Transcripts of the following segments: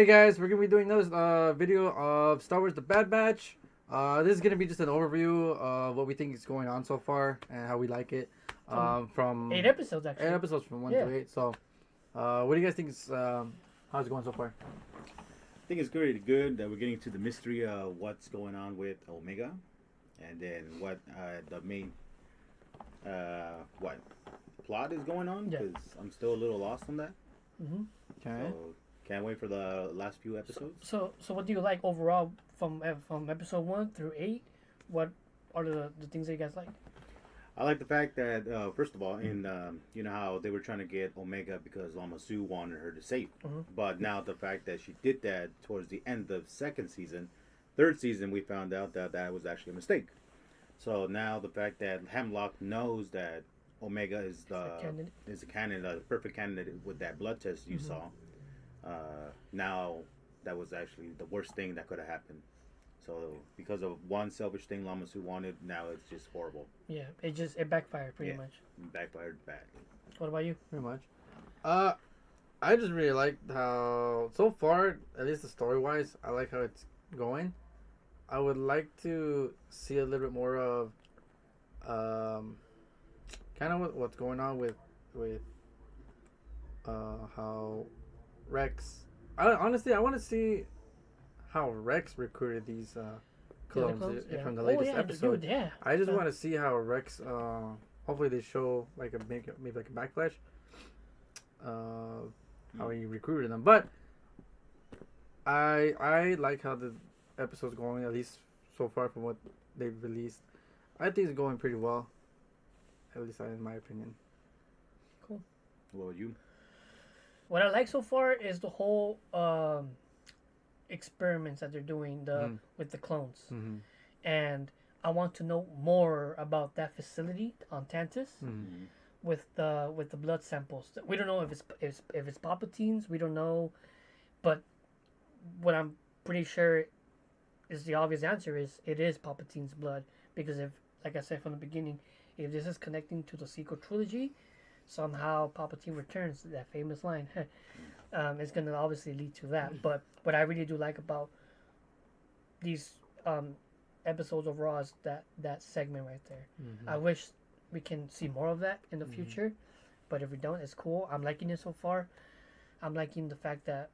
Hey guys, we're gonna be doing this video of Star Wars: The Bad Batch. This is gonna be just an overview of what we think is going on so far and how we like it. From 8 episodes actually. 8 episodes from one Yeah. to eight. So, what do you guys think is how's it going so far? I think it's really good that we're getting to the mystery of what's going on with Omega, and then what the main what plot is going on. Yeah. Because I'm still a little lost on that. hmm Okay. So can't wait for the last few episodes. So what do you like overall from episode 1 through 8? What are the things that you guys like? I like the fact that first of all, in you know how they were trying to get Omega because Lama Su wanted her to save, Mhm. but now the fact that she did that towards the end of second season, third season we found out that that was actually a mistake. So now the fact that Hemlock knows that Omega is the candidate. the perfect candidate with that blood test you saw. Now that was actually the worst thing that could have happened. So because of one selfish thing Lama Su wanted, now it's just horrible. Yeah, it backfired pretty Yeah. much. Backfired bad. What about you? Pretty much. I just really like how so far, at least the story wise, I like how it's going. I would like to see a little bit more of, kind of what's going on with how Rex. Honestly, I want to see how Rex recruited these clones Yeah. from the Oh, latest yeah, episode. dude, yeah. I just Uh, want to see how Rex. Hopefully, they show like maybe like a backlash. How he recruited them, but I like how the episode's going, at least so far from what they've released. I think it's going pretty well. At least in my opinion. What about you? What I like so far is the whole experiments that they're doing with the clones, Mm-hmm. and I want to know more about that facility on Tantus. Mm-hmm. With the blood samples. We don't know if it's Palpatine's. We don't know, but what I'm pretty sure is the obvious answer is it is Palpatine's blood, because if, like I said from the beginning, if this is connecting to the sequel trilogy, somehow Palpatine returns, that famous line. It's gonna obviously lead to that. But what I really do like about these episodes overall is that segment right there. Mm-hmm. I wish we can see more of that in the future, but if we don't, it's cool. I'm liking it so far. I'm liking the fact that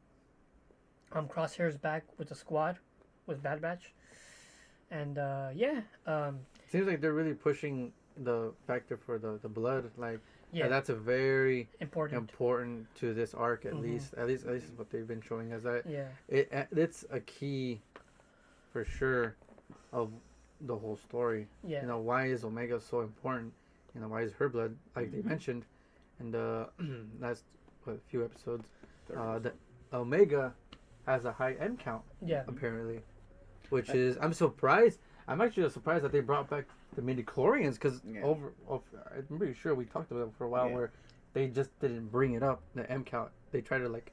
Crosshair's back with the squad with Bad Batch, and Seems like they're really pushing the factor for the blood. Like yeah, that's a very important. important to this arc. At Mhm. least is what they've been showing us. That Yeah, it's a key for sure of the whole story. yeah, You know, why is Omega so important? You know, why is her blood, like they mentioned in the last few episodes, that Omega has a high M count yeah. apparently, which is I'm surprised. I'm actually surprised that they brought back the midichlorians because Yeah. I'm pretty sure we talked about it for a while where they just didn't bring it up, the M count. They tried to like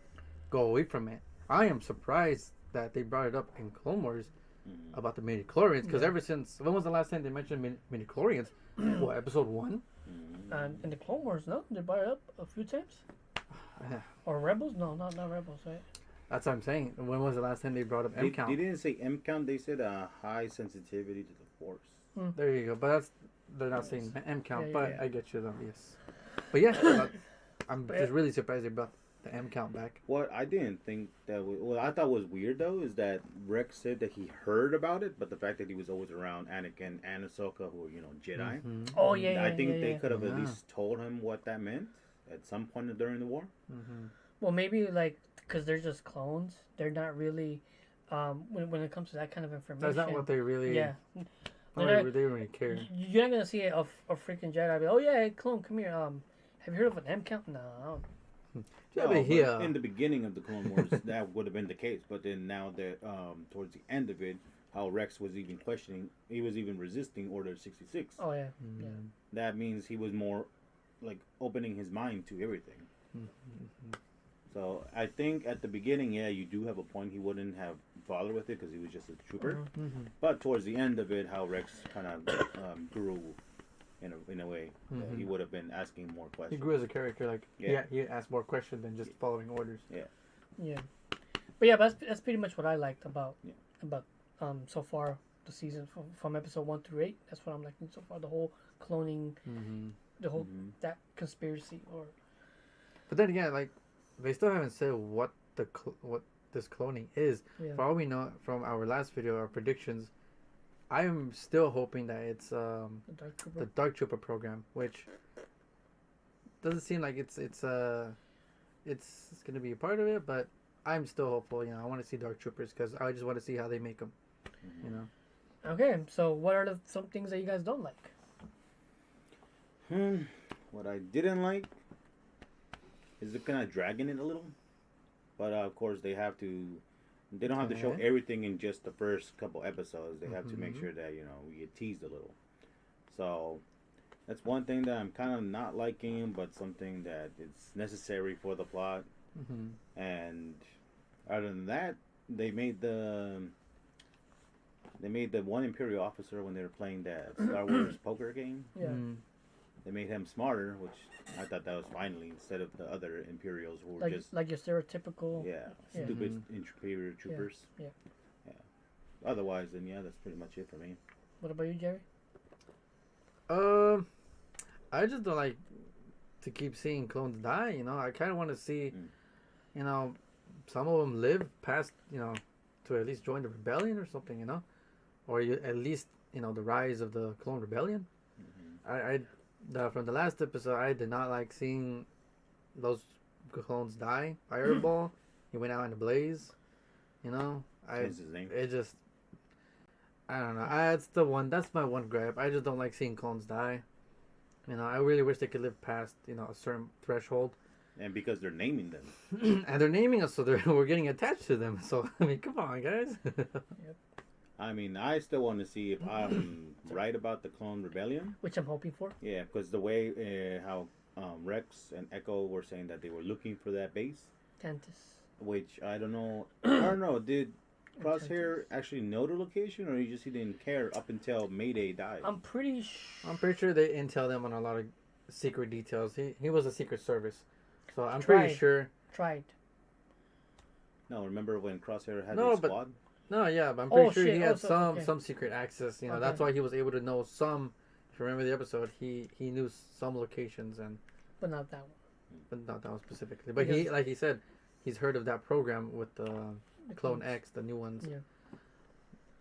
go away from it. I am surprised that they brought it up in Clone Wars about the midichlorians because Yeah. ever since, when was the last time they mentioned midichlorians? What, episode 1? And in the Clone Wars, no, they brought it up a few times. Or Rebels? No, not Rebels, right? That's what I'm saying. When was the last time they brought up M count? They didn't say M count. They said high sensitivity to the force. There you go. But they're not saying M count. Yeah, but yeah. I get you though. Yes. But yeah, I'm But just really surprised they brought the M count back. What I didn't think what I thought was weird though is that Rex said that he heard about it, but the fact that he was always around Anakin and Ahsoka, who are Jedi. Mm-hmm. Oh yeah, yeah. I think yeah, they yeah. could have at Yeah. least told him what that meant at some point during the war. Mm-hmm. Well, maybe like because they're just clones. They're not really. When it comes to that kind of information. That's not what they really. Yeah. They They're don't really care. You're not gonna see a freaking Jedi be, oh yeah, hey, clone, come here. Have you heard of an M count? No, I don't. Yeah, No, but but here, in the beginning of the Clone Wars, that would have been the case. But then now that towards the end of it, how Rex was even questioning, he was even resisting Order 66. Oh yeah, Mm-hmm. yeah. That means he was more like opening his mind to everything. Mm-hmm. So I think at the beginning, yeah, you do have a point. He wouldn't have bothered with it because he was just a trooper. Mm-hmm. But towards the end of it, how Rex kind of grew in a way, he would have been asking more He questions. grew as a character. Like Yeah. he asked more questions than just following orders. Yeah. But yeah, that's pretty much what I liked about Yeah. about so far the season from episode 1 through 8. That's what I'm liking so far. The whole cloning, Mm-hmm. the whole Mhm. that conspiracy or But then again, like they still haven't said what what this cloning is. yeah. For all we know from our last video, our predictions, I am still hoping that it's The Dark Trooper. the Dark Trooper program, which doesn't seem like it's gonna be a part of it. But I'm still hopeful. You know, I want to see Dark Troopers because I just want to see how they make them. You know. Okay, so what are some things that you guys don't like? What I didn't like is it kind of dragging it a little, but of course they have to. They don't have to show Okay. everything in just the first couple episodes. They have to make Mhm. sure that we get teased a little. So that's one thing that I'm kind of not liking, but something that it's necessary for the plot. Mm-hmm. And other than that, they made the one Imperial officer when they were playing that Star Wars poker game. Yeah. Mm-hmm. They made him smarter, which I thought that was finally instead of the other Imperials who were just Like your stereotypical. yeah Yeah. stupid Imperial troopers. Yeah. Otherwise, then that's pretty much it for me. What about you, Jerry? I just don't like to keep seeing clones die. You know, I kind of want to see, you know, some of them live past, you know, to at least join the rebellion or something. You know, or at least the rise of the clone rebellion. From the last episode, I did not like seeing those clones die. Fireball, he went out in a blaze. You know, What's his name? it just, I don't know. That's my one gripe. I just don't like seeing clones die. You know, I really wish they could live past, a certain threshold. And because they're naming them. And they're naming us, so we're getting attached to them. So, I mean, come on, guys. I mean, I still want to see if I'm right about the Clone Rebellion. Which I'm hoping for. Yeah, because the way how Rex and Echo were saying that they were looking for that base, Tantus. which I don't know. I don't know. Did Crosshair actually know the location, or he didn't care up until Mayday died? I'm pretty sure they intel them on a lot of secret details. He was a secret service, so I'm Tried. pretty sure. tried. No, remember when Crosshair had No, his but- squad? No, yeah, but I'm pretty sure shit. he had Okay. some secret access. You know, Okay. that's why he was able to know some. If you remember the episode, he knew some locations But not that one. but not that one specifically. But Because- like he said, he's heard of that program with the The Clone clones. X, the new ones. Yeah.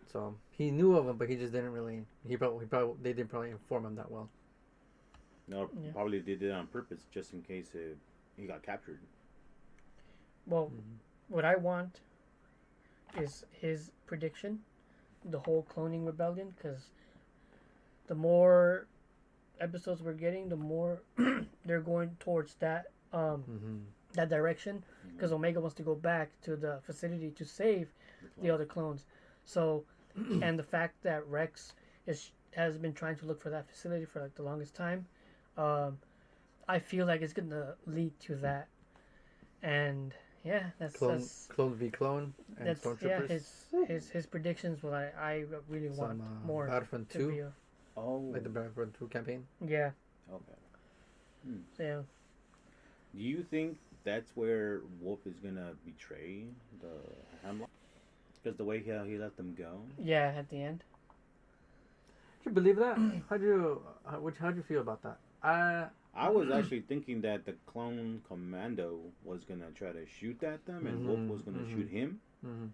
So he knew of them, but he just didn't really. They didn't probably inform him that well. No, Yeah. probably they did it on purpose, just in case he got captured. Well, Mm-hmm. what I want is his prediction, the whole cloning rebellion, because the more episodes we're getting, the more they're going towards that Mm-hmm. that direction. Because Omega wants to go back to the facility to save the other clones. So, and the fact that Rex has been trying to look for that facility for like the longest time, I feel like it's gonna lead to that. And yeah, that's Clone v clone and that's yeah stormtroopers. his predictions. What I really want Some more Battlefront to 2, be Oh, like the Battlefront 2 campaign. yeah. okay. Do you think that's where Wolf is gonna betray the Hemlock? Because the way he let them go. Yeah, at the end. Did you believe that? How'd you feel about that? I was actually thinking that the clone commando was gonna try to shoot at them, and Wolf was gonna shoot him. Mm-hmm.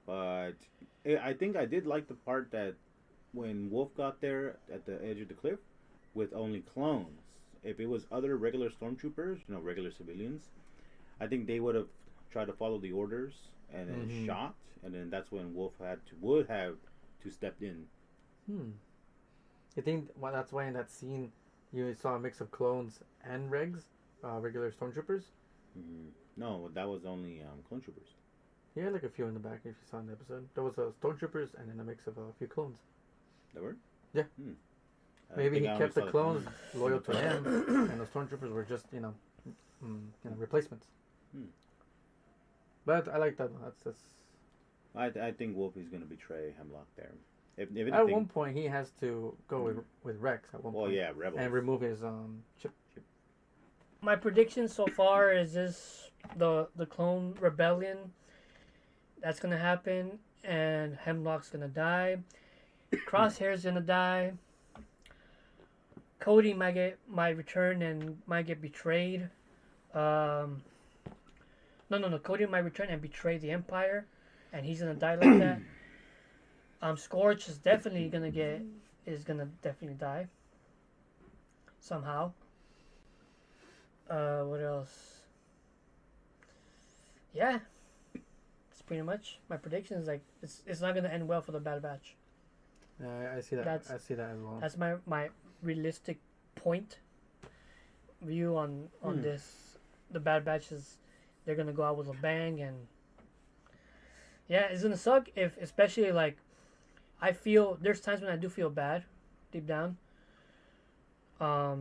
But I think I did like the part that when Wolf got there at the edge of the cliff with only clones. If it was other regular stormtroopers, regular civilians, I think they would have tried to follow the orders and then shot, and then that's when Wolf would have to step in. You think that's why in that scene you saw a mix of clones and regs, regular stormtroopers? No, that was only clone troopers. He had like a few in the back if you saw in the episode. There was stormtroopers and then a mix of a few clones. There were? Yeah. I Maybe think he I kept the only saw clones loyal to him, and the stormtroopers were just replacements. But I like that. That's. I think Wolf is going to betray Hemlock there. If At anything, one point, he has to go with Rex. At one well, point. yeah, Rebels. And remove his chip. My prediction so far is this: the clone rebellion that's gonna happen, and Hemlock's gonna die. Crosshair's gonna die. Cody might return and might get betrayed. No. Cody might return and betray the Empire, and he's gonna die like that. Scorch is definitely gonna definitely die somehow. What else? Yeah, it's pretty much my prediction. Is like it's not gonna end well for the Bad Batch. Yeah, I see that. I see that as well. That's my realistic point view on this. The Bad Batch is they're gonna go out with a bang, and yeah, it's gonna suck if, especially like, I feel there's times when I do feel bad deep down. But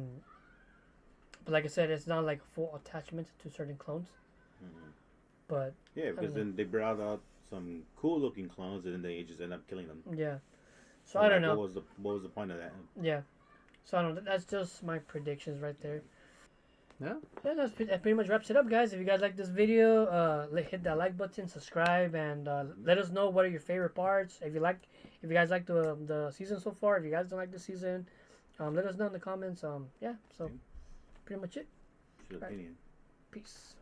like I said, it's not like full attachment to certain clones. Mm-hmm. But yeah, because then they brought out some cool looking clones, and then they just end up killing them. Yeah. So I don't know. What was the point of that? Yeah. So I don't know. That's just my predictions right there. Yeah. Yeah, that pretty much wraps it up, guys. If you guys like this video, hit that like button, subscribe, and let us know what are your favorite parts. If you guys like the season so far, if you guys don't like the season, let us know in the comments. Yeah. So pretty much it. Your opinion. Peace.